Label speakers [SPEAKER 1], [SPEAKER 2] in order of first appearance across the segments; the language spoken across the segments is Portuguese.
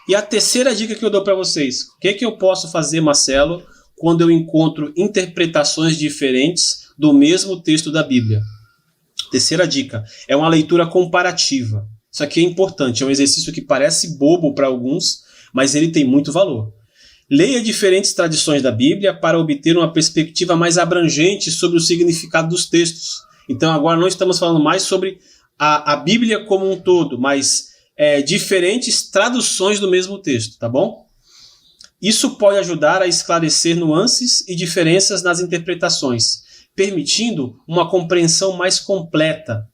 [SPEAKER 1] E a terceira dica que eu dou para vocês, o que eu posso fazer, Marcelo, quando eu encontro interpretações diferentes do mesmo texto da Bíblia? Terceira dica, é uma leitura comparativa. Isso aqui é importante, é um exercício que parece bobo para alguns, mas ele tem muito valor. Leia diferentes tradições da Bíblia para obter uma perspectiva mais abrangente sobre o significado dos textos. Então agora não estamos falando mais sobre a Bíblia como um todo, mas diferentes traduções do mesmo texto, tá bom? Isso pode ajudar a esclarecer nuances e diferenças nas interpretações, permitindo uma compreensão mais completa.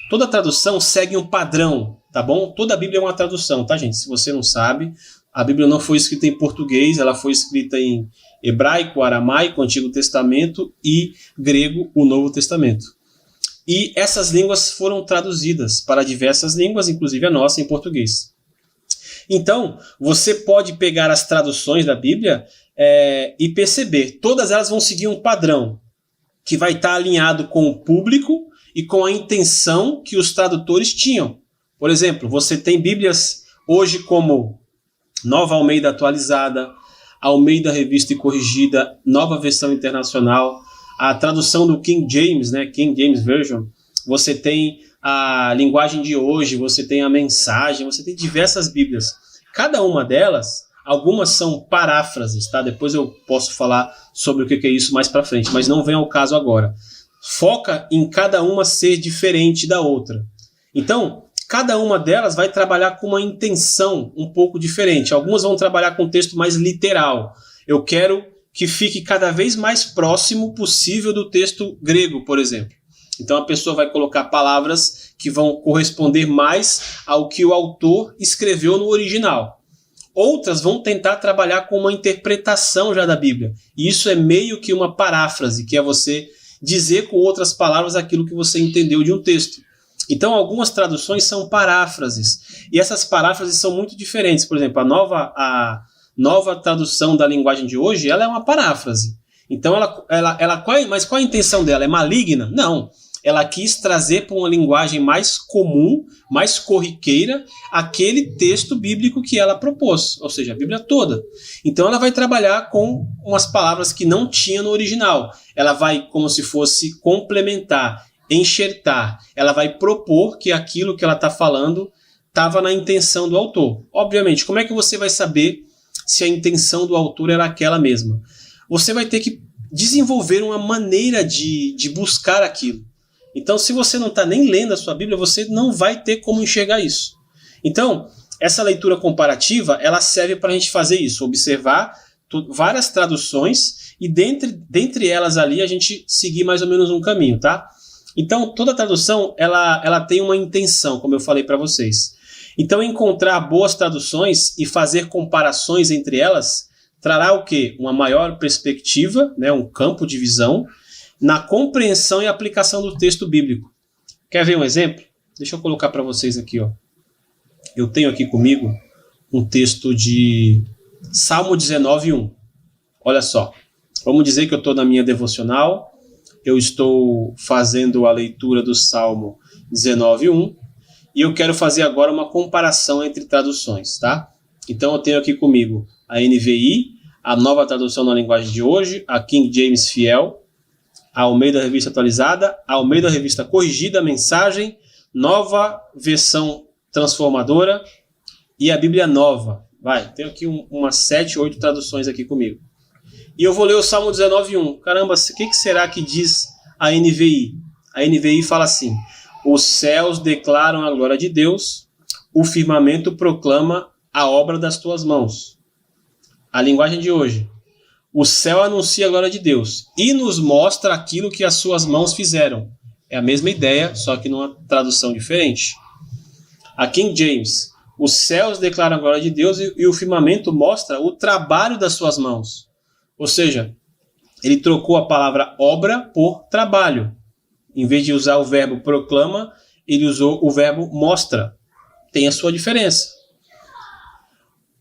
[SPEAKER 1] Toda tradução segue um padrão, tá bom? Toda a Bíblia é uma tradução, tá, gente? Se você não sabe, a Bíblia não foi escrita em português, ela foi escrita em hebraico, aramaico, Antigo Testamento e grego, o Novo Testamento. E essas línguas foram traduzidas para diversas línguas, inclusive a nossa em português. Então, você pode pegar as traduções da Bíblia e perceber, todas elas vão seguir um padrão que vai estar alinhado com o público e com a intenção que os tradutores tinham. Por exemplo, você tem Bíblias hoje como Nova Almeida Atualizada, Almeida Revista e Corrigida, Nova Versão Internacional, a tradução do King James, né, King James Version, você tem a linguagem de hoje, você tem a mensagem, você tem diversas Bíblias. Cada uma delas, algumas são paráfrases, tá? Depois eu posso falar sobre o que é isso mais para frente, mas não vem ao caso agora. Foca em cada uma ser diferente da outra. Então, cada uma delas vai trabalhar com uma intenção um pouco diferente. Algumas vão trabalhar com um texto mais literal. Eu quero que fique cada vez mais próximo possível do texto grego, por exemplo. Então a pessoa vai colocar palavras que vão corresponder mais ao que o autor escreveu no original. Outras vão tentar trabalhar com uma interpretação já da Bíblia. E isso é meio que uma paráfrase, que é você dizer com outras palavras aquilo que você entendeu de um texto. Então algumas traduções são paráfrases. E essas paráfrases são muito diferentes. Por exemplo, a nova tradução da linguagem de hoje, ela é uma paráfrase. Então, mas qual a intenção dela? É maligna? Não. Ela quis trazer para uma linguagem mais comum, mais corriqueira, aquele texto bíblico que ela propôs, ou seja, a Bíblia toda. Então, ela vai trabalhar com umas palavras que não tinha no original. Ela vai, como se fosse, complementar, enxertar. Ela vai propor que aquilo que ela está falando estava na intenção do autor. Obviamente, como é que você vai saber se a intenção do autor era aquela mesma? Você vai ter que desenvolver uma maneira de buscar aquilo. Então, se você não está nem lendo a sua Bíblia, você não vai ter como enxergar isso. Então, essa leitura comparativa, ela serve para a gente fazer isso, observar várias traduções e dentre elas ali a gente seguir mais ou menos um caminho, tá? Então, toda tradução, ela tem uma intenção, como eu falei para vocês. Então, encontrar boas traduções e fazer comparações entre elas trará o quê? Uma maior perspectiva, né, um campo de visão, na compreensão e aplicação do texto bíblico. Quer ver um exemplo? Deixa eu colocar para vocês aqui, ó. Eu tenho aqui comigo um texto de Salmo 19:1. Olha só, vamos dizer que eu estou na minha devocional, eu estou fazendo a leitura do Salmo 19:1, e eu quero fazer agora uma comparação entre traduções, tá? Então eu tenho aqui comigo a NVI, a Nova Tradução na Linguagem de Hoje, a King James Fiel, a Almeida Revista Atualizada, a Almeida Revista Corrigida, a Mensagem, Nova Versão Transformadora e a Bíblia Nova. Tenho aqui umas 7, 8 traduções aqui comigo. E eu vou ler o Salmo 19:1. Caramba, o que será que diz a NVI? A NVI fala assim: os céus declaram a glória de Deus, o firmamento proclama a obra das tuas mãos. A linguagem de hoje: o céu anuncia a glória de Deus e nos mostra aquilo que as suas mãos fizeram. É a mesma ideia, só que numa tradução diferente. A King James: os céus declaram a glória de Deus e o firmamento mostra o trabalho das suas mãos. Ou seja, ele trocou a palavra obra por trabalho. Em vez de usar o verbo proclama, ele usou o verbo mostra. Tem a sua diferença.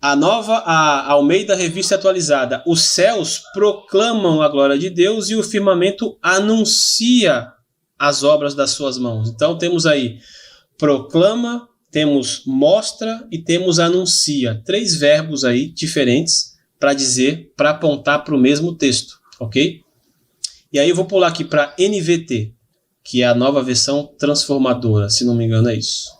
[SPEAKER 1] A Almeida Revista Atualizada: os céus proclamam a glória de Deus e o firmamento anuncia as obras das suas mãos. Então temos aí proclama temos mostra e temos anuncia. 3 verbos aí diferentes para apontar para o mesmo texto, ok? E aí eu vou pular aqui para NVT, que é a nova versão transformadora, se não me engano é isso.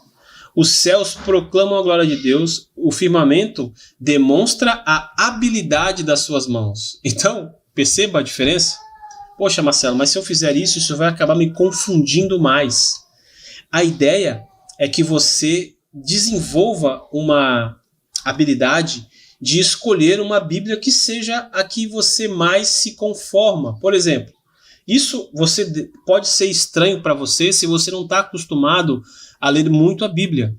[SPEAKER 1] Os céus proclamam a glória de Deus, o firmamento demonstra a habilidade das suas mãos. Então, perceba a diferença? Poxa, Marcelo, mas se eu fizer isso, isso vai acabar me confundindo mais. A ideia é que você desenvolva uma habilidade de escolher uma Bíblia que seja a que você mais se conforma. Por exemplo, isso pode ser estranho para você se você não está acostumado a ler muito a Bíblia.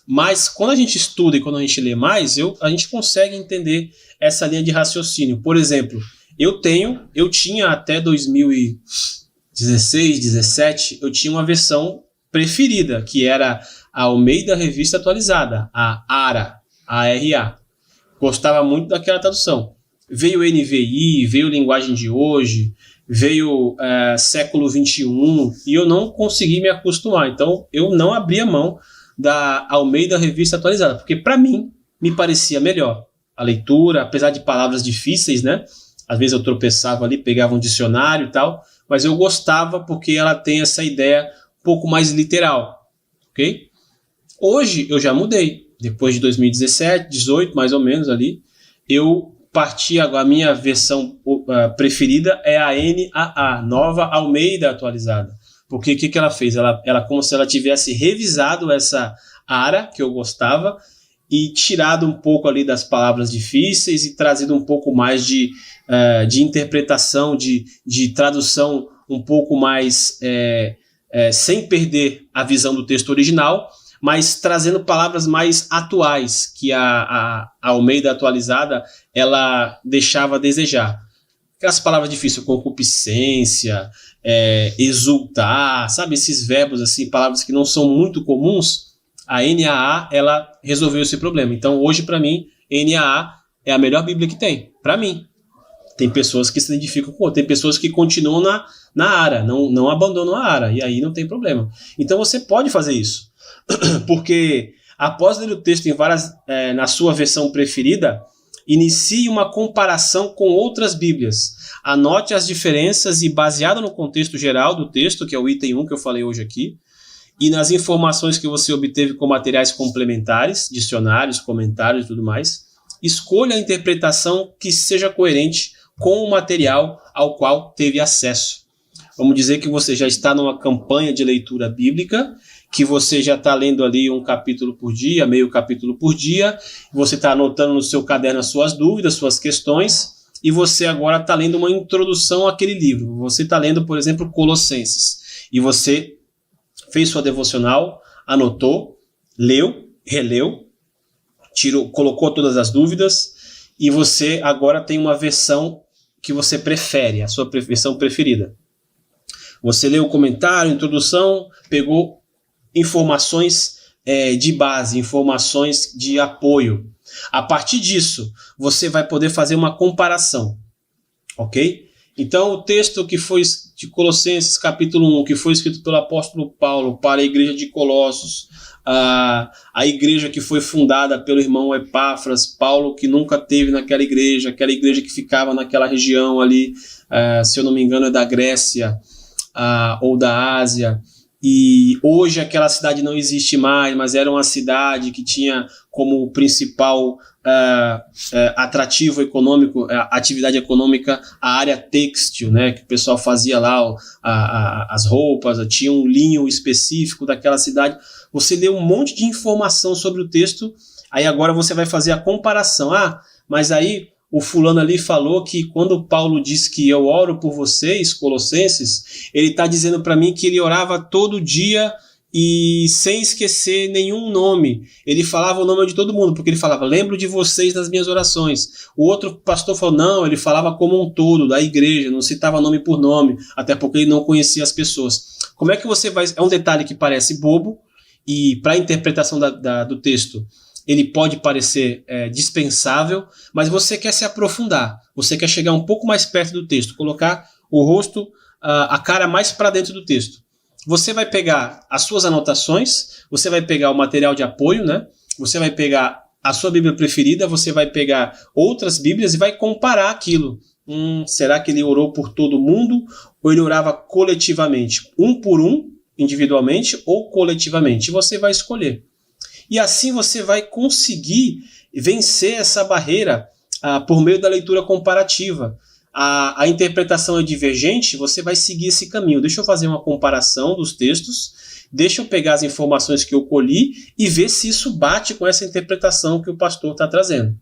[SPEAKER 1] Mas quando a gente estuda e quando a gente lê mais, a gente consegue entender essa linha de raciocínio. Por exemplo, eu tinha até 2016, 17, eu tinha uma versão preferida, que era a Almeida Revista Atualizada, a ARA, A-R-A. Gostava muito daquela tradução. Veio NVI, veio Linguagem de Hoje, veio século XXI, e eu não consegui me acostumar. Então, eu não abri a mão da Almeida Revista Atualizada, porque para mim, me parecia melhor. A leitura, apesar de palavras difíceis, né? Às vezes eu tropeçava ali, pegava um dicionário e tal, mas eu gostava porque ela tem essa ideia um pouco mais literal, ok? Hoje eu já mudei. Depois de 2017, 18 mais ou menos ali, eu parti agora, a minha versão preferida é a NAA, Nova Almeida Atualizada. Porque o que ela fez? Ela como se ela tivesse revisado essa ARA, que eu gostava, e tirado um pouco ali das palavras difíceis e trazido um pouco mais de interpretação, de tradução um pouco mais sem perder a visão do texto original, mas trazendo palavras mais atuais, que a Almeida Atualizada ela deixava a desejar. Aquelas palavras difíceis, concupiscência, exultar, sabe, esses verbos, assim, palavras que não são muito comuns, a NAA ela resolveu esse problema. Então, hoje, para mim, NAA é a melhor Bíblia que tem, para mim. Tem pessoas que se identificam com outra, tem pessoas que continuam na ARA, não abandonam a ARA, e aí não tem problema. Então, você pode fazer isso. Porque após ler o texto na sua versão preferida, inicie uma comparação com outras Bíblias. Anote as diferenças e, baseado no contexto geral do texto, que é o item 1 que eu falei hoje aqui, e nas informações que você obteve com materiais complementares, dicionários, comentários e tudo mais, escolha a interpretação que seja coerente com o material ao qual teve acesso. Vamos dizer que você já está numa campanha de leitura bíblica, que você já está lendo ali um capítulo por dia, meio capítulo por dia, você está anotando no seu caderno as suas dúvidas, suas questões, e você agora está lendo uma introdução àquele livro. Você está lendo, por exemplo, Colossenses, e você fez sua devocional, anotou, leu, releu, colocou todas as dúvidas, e você agora tem uma versão que você prefere, a sua versão preferida. Você leu o comentário, introdução, pegou informações de base, informações de apoio. A partir disso, você vai poder fazer uma comparação, ok? Então, o texto que foi de Colossenses, capítulo 1, que foi escrito pelo apóstolo Paulo para a igreja de Colossos, a igreja que foi fundada pelo irmão Epáfras, Paulo que nunca teve naquela igreja, aquela igreja que ficava naquela região ali, se eu não me engano é da Grécia ou da Ásia, e hoje aquela cidade não existe mais, mas era uma cidade que tinha como principal atrativo econômico, atividade econômica, a área têxtil, né, que o pessoal fazia lá as roupas, tinha um linho específico daquela cidade. Você lê um monte de informação sobre o texto, aí agora você vai fazer a comparação. Mas aí o fulano ali falou que quando Paulo diz que eu oro por vocês, Colossenses, ele está dizendo para mim que ele orava todo dia e sem esquecer nenhum nome. Ele falava o nome de todo mundo, porque ele falava, lembro de vocês nas minhas orações. O outro pastor falou, não, ele falava como um todo, da igreja, não citava nome por nome, até porque ele não conhecia as pessoas. Como é que você vai... É um detalhe que parece bobo, e para a interpretação do texto, ele pode parecer dispensável, mas você quer se aprofundar, você quer chegar um pouco mais perto do texto, colocar o rosto, a cara mais para dentro do texto. você vai pegar as suas anotações, você vai pegar o material de apoio, né? Você vai pegar a sua Bíblia preferida, você vai pegar outras Bíblias e vai comparar aquilo. Será que ele orou por todo mundo ou ele orava coletivamente? Um por um, individualmente ou coletivamente? E você vai escolher. E assim você vai conseguir vencer essa barreira por meio da leitura comparativa. A interpretação é divergente, você vai seguir esse caminho. Deixa eu fazer uma comparação dos textos, deixa eu pegar as informações que eu colhi e ver se isso bate com essa interpretação que o pastor está trazendo.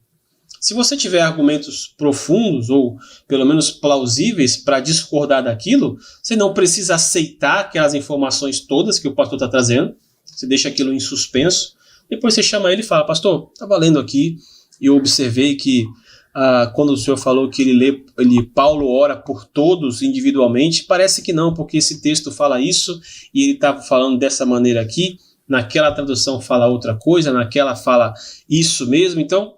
[SPEAKER 1] Se você tiver argumentos profundos ou pelo menos plausíveis para discordar daquilo, você não precisa aceitar aquelas informações todas que o pastor está trazendo, você deixa aquilo em suspenso, depois você chama ele e fala: pastor, estava lendo aqui e eu observei que quando o senhor falou que Paulo ora por todos individualmente, parece que não, porque esse texto fala isso e ele estava falando dessa maneira aqui, naquela tradução fala outra coisa, naquela fala isso mesmo, então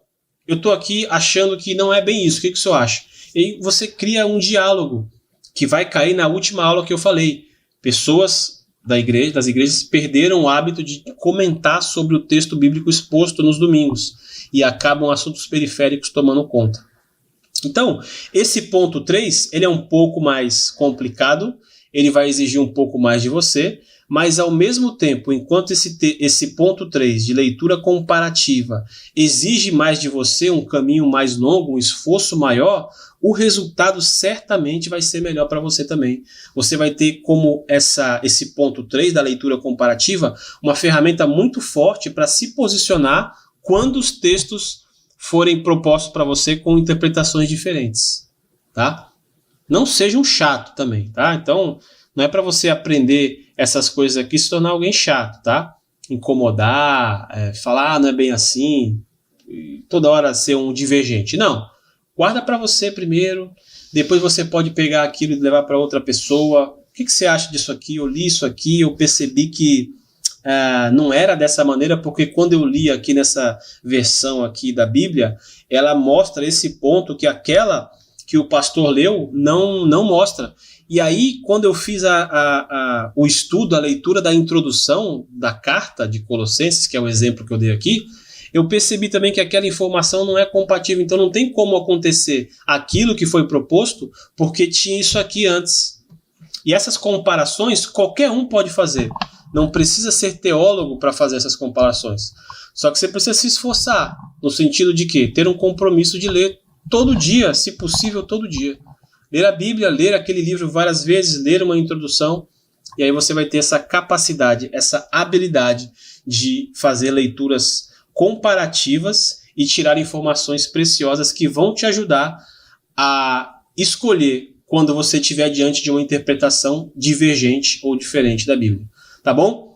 [SPEAKER 1] eu estou aqui achando que não é bem isso, o que o senhor acha? E você cria um diálogo que vai cair na última aula que eu falei. Pessoas das igrejas perderam o hábito de comentar sobre o texto bíblico exposto nos domingos e acabam assuntos periféricos tomando conta. Então, esse ponto 3, ele é um pouco mais complicado, ele vai exigir um pouco mais de você, mas ao mesmo tempo, enquanto esse ponto 3 de leitura comparativa exige mais de você, um caminho mais longo, um esforço maior, o resultado certamente vai ser melhor para você também. Você vai ter como esse ponto 3 da leitura comparativa uma ferramenta muito forte para se posicionar quando os textos forem propostos para você com interpretações diferentes, tá? Não seja um chato também, tá? Então, não é para você aprender essas coisas aqui e se tornar alguém chato, tá? Incomodar, falar, não é bem assim, toda hora ser um divergente. Não, guarda para você primeiro, depois você pode pegar aquilo e levar para outra pessoa. O que você acha disso aqui? Eu li isso aqui, eu percebi que não era dessa maneira, porque quando eu li aqui nessa versão aqui da Bíblia, ela mostra esse ponto que aquela que o pastor leu não mostra. E aí, quando eu fiz o estudo, a leitura da introdução da carta de Colossenses, que é o exemplo que eu dei aqui, eu percebi também que aquela informação não é compatível, então não tem como acontecer aquilo que foi proposto, porque tinha isso aqui antes. E essas comparações qualquer um pode fazer. Não precisa ser teólogo para fazer essas comparações. Só que você precisa se esforçar, no sentido de quê? Ter um compromisso de ler todo dia, se possível todo dia. Ler a Bíblia, ler aquele livro várias vezes, ler uma introdução, e aí você vai ter essa capacidade, essa habilidade de fazer leituras comparativas e tirar informações preciosas que vão te ajudar a escolher quando você estiver diante de uma interpretação divergente ou diferente da Bíblia. Tá bom?